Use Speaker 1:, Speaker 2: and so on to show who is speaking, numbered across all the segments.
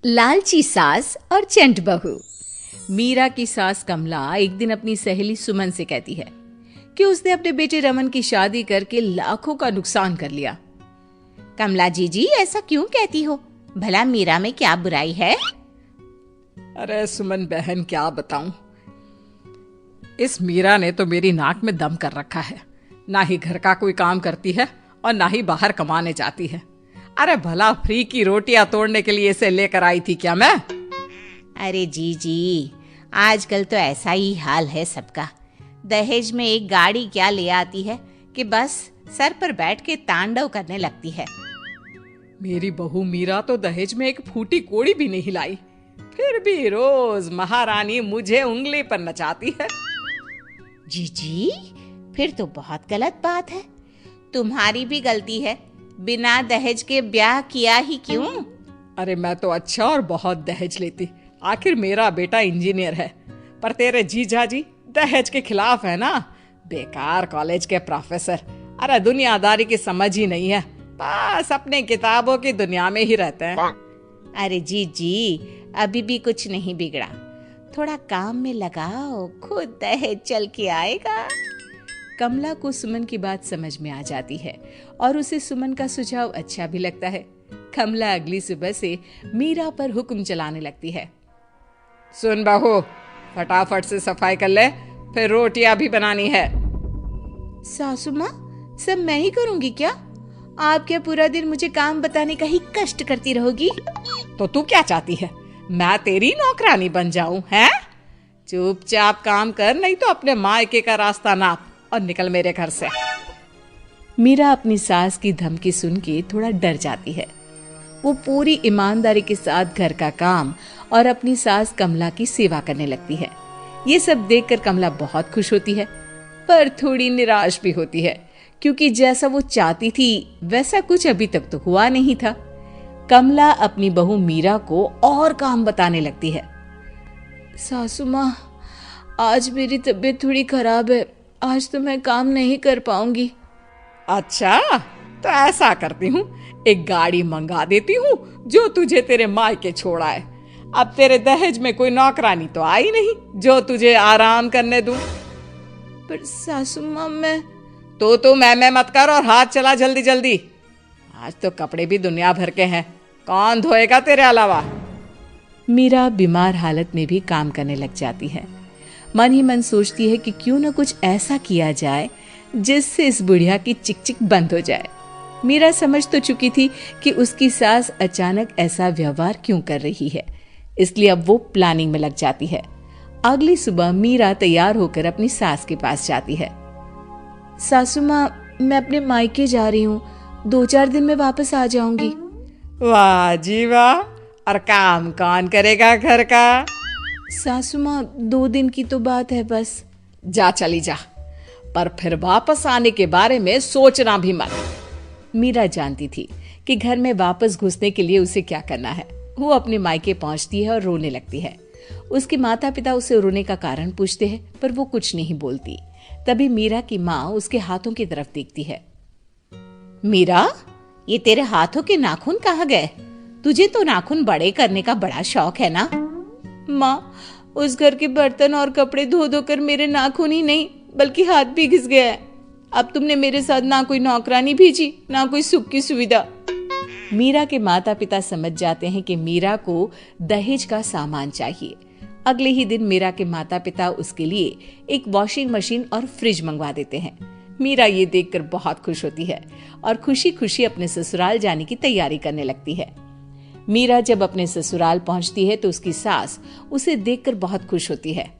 Speaker 1: लालची सास और चंट बहू। मीरा की सास कमला एक दिन अपनी सहेली सुमन से कहती है कि उसने अपने बेटे रमन की शादी करके लाखों का नुकसान कर लिया। कमला जी ऐसा क्यों कहती हो? भला मीरा में क्या बुराई है?
Speaker 2: अरे सुमन बहन, क्या बताऊं, इस मीरा ने तो मेरी नाक में दम कर रखा है। ना ही घर का कोई काम करती है और ना ही बाहर कमाने जाती है। अरे भला फ्री की रोटियां तोड़ने के लिए इसे लेकर आई थी क्या मैं?
Speaker 1: अरे जी आजकल तो ऐसा ही हाल है सबका। दहेज में एक गाड़ी क्या ले आती है कि बस सर पर बैठ के तांडव करने लगती है।
Speaker 2: मेरी बहू मीरा तो दहेज में एक फूटी कोड़ी भी नहीं लाई, फिर भी रोज महारानी मुझे उंगली पर नचाती है।
Speaker 1: जी फिर तो बहुत गलत बात है। तुम्हारी भी गलती है, बिना दहेज के ब्याह किया ही क्यों?
Speaker 2: अरे मैं तो अच्छा और बहुत दहेज लेती, आखिर मेरा बेटा इंजीनियर है। पर तेरे जीजा जी दहेज के खिलाफ है ना, बेकार कॉलेज के प्रोफेसर। अरे दुनियादारी की समझ ही नहीं है, बस अपने किताबों की दुनिया में ही रहते हैं।
Speaker 1: अरे जी अभी भी कुछ नहीं बिगड़ा, थोड़ा काम में लगाओ, खुद दहेज चल के आएगा। कमला को सुमन की बात समझ में आ जाती है और उसे सुमन का सुझाव अच्छा भी लगता है। कमला अगली सुबह से मीरा पर हुक्म चलाने लगती है।
Speaker 2: सुन बहू, फटाफट से सफाई कर ले, फिर रोटियां भी बनानी है।
Speaker 1: सासू माँ, सब मैं ही करूंगी क्या? आप क्या पूरा दिन मुझे काम बताने का ही कष्ट करती रहोगी?
Speaker 2: तो तू क्या चाहती है, मैं तेरी नौकरानी बन जाऊं? हैं? चुपचाप काम कर, नहीं तो अपने मायके का रास्ता नाप और निकल मेरे घर से।
Speaker 1: मीरा अपनी सास की धमकी सुन के थोड़ा डर जाती है। वो पूरी ईमानदारी के साथ घर का काम और अपनी सास कमला की सेवा करने लगती है। ये सब देखकर कमला बहुत खुश होती है, पर थोड़ी निराश भी होती है, क्योंकि जैसा वो चाहती थी वैसा कुछ अभी तक तो हुआ नहीं था। कमला अपनी बहू मीरा को और काम बताने लगती है। सासू माँ, आज मेरी तबीयत थोड़ी खराब है, आज तो मैं काम नहीं कर पाऊंगी।
Speaker 2: अच्छा, तो ऐसा करती हूँ, एक गाड़ी मंगा देती हूँ जो तुझे तेरे मायके छोड़ आए। अब तेरे दहेज में कोई नौकरानी तो आई नहीं जो तुझे आराम करने दूं।
Speaker 1: पर सासू माँ, मैं
Speaker 2: तो मैं मत कर और हाथ चला जल्दी जल्दी। आज तो कपड़े भी दुनिया भर के हैं, कौन धोएगा तेरे अलावा?
Speaker 1: मीरा बीमार हालत में भी काम करने लग जाती है। मन ही मन सोचती है कि क्यों न कुछ ऐसा किया जाए जिससे इस बुढ़िया की चिक बंद हो जाए। मीरा समझ तो चुकी थी कि उसकी सास अचानक ऐसा व्यवहार क्यों कर रही है, इसलिए अब वो प्लानिंग में लग जाती है। अगली सुबह मीरा तैयार होकर अपनी सास के पास जाती है। सासू माँ, मैं अपने मायके जा रही हूँ, 2-4 दिन में वापस आ जाऊंगी।
Speaker 2: वाह जी वाह, और काम कौन करेगा घर का?
Speaker 1: सासू माँ, 2 दिन की तो बात है बस।
Speaker 2: जा चली जा, पर फिर वापस आने के बारे में सोचना भी मत।
Speaker 1: मीरा जानती थी कि घर में वापस घुसने के लिए उसे क्या करना है। वो अपने मायके पहुंचती है और रोने लगती है। उसके माता पिता उसे रोने का कारण पूछते हैं, पर वो कुछ नहीं बोलती। तभी मीरा की माँ उसके हाथों की तरफ देखती है। मीरा, ये तेरे हाथों के नाखून कहाँ गए? तुझे तो नाखून बड़े करने का बड़ा शौक है ना? माँ, उस घर के बर्तन और कपड़े धो धो कर मेरे नाखून ही नहीं बल्कि हाथ भी घिस गया है। अब तुमने मेरे साथ ना कोई नौकरानी भेजी, ना कोई सुख की सुविधा। मीरा के माता पिता समझ जाते हैं कि मीरा को दहेज का सामान चाहिए। अगले ही दिन मीरा के माता पिता उसके लिए एक वॉशिंग मशीन और फ्रिज मंगवा देते हैं। मीरा ये देखकर बहुत खुश होती है और खुशी खुशी अपने ससुराल जाने की तैयारी करने लगती है। मीरा जब अपने ससुराल पहुंचती है तो उसकी सास उसे देखकर बहुत खुश होती है।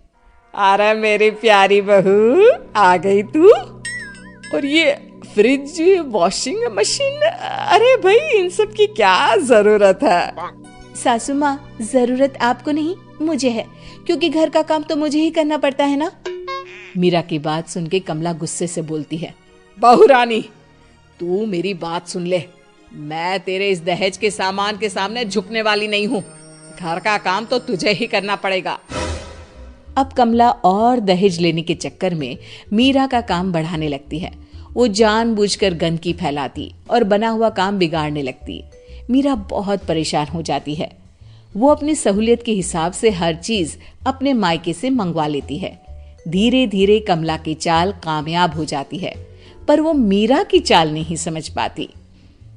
Speaker 2: अरे मेरी प्यारी बहू, आ गई तू? और ये फ्रिज, वॉशिंग मशीन, अरे भाई इन सब की क्या जरूरत है?
Speaker 1: सासू माँ, जरूरत आपको नहीं मुझे है, क्योंकि घर का काम तो मुझे ही करना पड़ता है ना। मीरा की बात सुन के कमला गुस्से से बोलती है।
Speaker 2: बहू रानी, तू मेरी बात सुन ले, मैं तेरे इस दहेज के सामान के सामने झुकने वाली नहीं हूँ। घर का काम तो तुझे ही करना पड़ेगा।
Speaker 1: अब कमला और दहेज लेने के चक्कर में मीरा का काम बढ़ाने लगती है। वो जानबूझकर गंदगी फैलाती और बना हुआ काम बिगाड़ने लगती। मीरा बहुत परेशान हो जाती है। वो अपनी सहूलियत के हिसाब से हर चीज अपने मायके से मंगवा लेती है। धीरे धीरे कमला की चाल कामयाब हो जाती है, पर वो मीरा की चाल नहीं समझ पाती।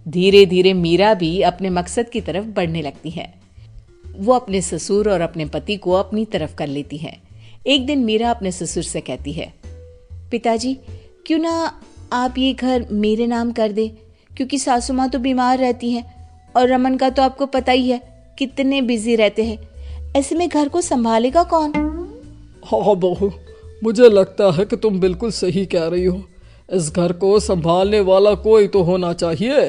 Speaker 1: धीरे धीरे मीरा भी अपने मकसद की तरफ बढ़ने लगती है। वो अपने ससुर और अपने पति को अपनी तरफ कर लेती है। एक दिन मीरा अपने ससुर से कहती है, पिताजी क्यों ना आप ये घर मेरे नाम कर दे, क्योंकि सासू माँ तो बीमार रहती हैं और रमन का तो आपको पता ही है कितने बिजी रहते हैं। ऐसे में घर को संभालेगा कौन?
Speaker 2: हाँ बहू, मुझे लगता है कि तुम बिल्कुल सही कह रही हो। इस घर को संभालने वाला कोई तो होना चाहिए।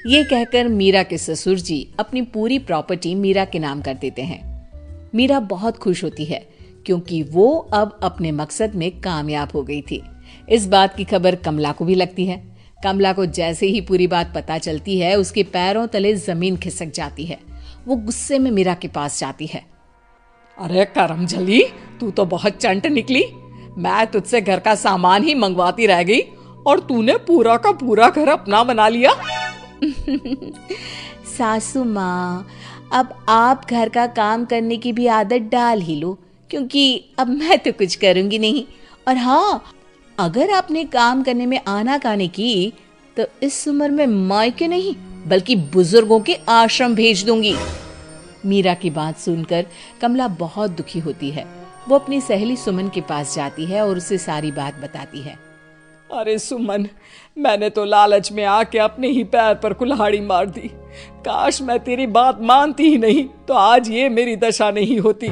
Speaker 1: ये कहकर मीरा के ससुर जी अपनी पूरी प्रॉपर्टी मीरा के नाम कर देते हैं। मीरा बहुत खुश होती है क्योंकि वो अब अपने मकसद में कामयाब हो गई थी। इस बात की खबर कमला को भी लगती है। कमला को जैसे ही पूरी बात पता चलती है, उसके पैरों तले जमीन खिसक जाती है। वो गुस्से में मीरा के पास जाती है।
Speaker 2: अरे करमजली, तू तो बहुत चंट निकली। मैं तुझसे घर का सामान ही मंगवाती रह गई और तूने पूरा का पूरा घर अपना बना लिया।
Speaker 1: सासू माँ, अब आप घर का काम करने की भी आदत डाल ही लो, क्योंकि अब मैं तो कुछ करूंगी नहीं। और हाँ, अगर आपने काम करने में आनाकानी की तो इस उम्र में मायके नहीं बल्कि बुजुर्गों के आश्रम भेज दूंगी। मीरा की बात सुनकर कमला बहुत दुखी होती है। वो अपनी सहेली सुमन के पास जाती है और उसे सारी बात बताती है।
Speaker 2: अरे सुमन, मैंने तो लालच में आके अपने ही पैर पर कुल्हाड़ी मार दी। काश मैं तेरी बात मानती ही नहीं तो आज ये मेरी दशा नहीं होती।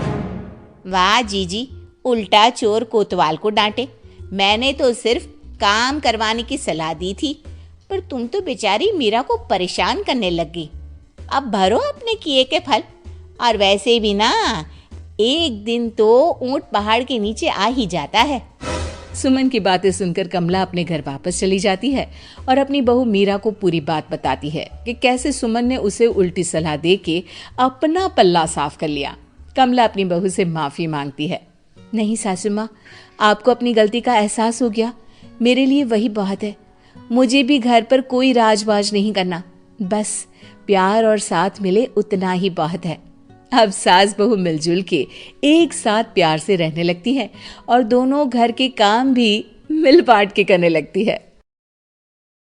Speaker 3: वाह जीजी, उल्टा चोर कोतवाल को डांटे। मैंने तो सिर्फ काम करवाने की सलाह दी थी, पर तुम तो बेचारी मीरा को परेशान करने लग गई। अब भरो अपने किए के फल। और वैसे भी ना, एक दिन तो ऊंट पहाड़ के नीचे आ ही जाता है।
Speaker 1: सुमन की बातें सुनकर कमला अपने घर वापस चली जाती है और अपनी बहू मीरा को पूरी बात बताती है कि कैसे सुमन ने उसे उल्टी सलाह देके अपना पल्ला साफ कर लिया। कमला अपनी बहू से माफी मांगती है। नहीं सासू माँ, आपको अपनी गलती का एहसास हो गया, मेरे लिए वही बहुत है। मुझे भी घर पर कोई राजबाज नहीं करना, बस प्यार और साथ मिले उतना ही बहुत है। अब सास बहू मिलजुल के एक साथ प्यार से रहने लगती है और दोनों घर के काम भी मिल बांट के करने लगती है।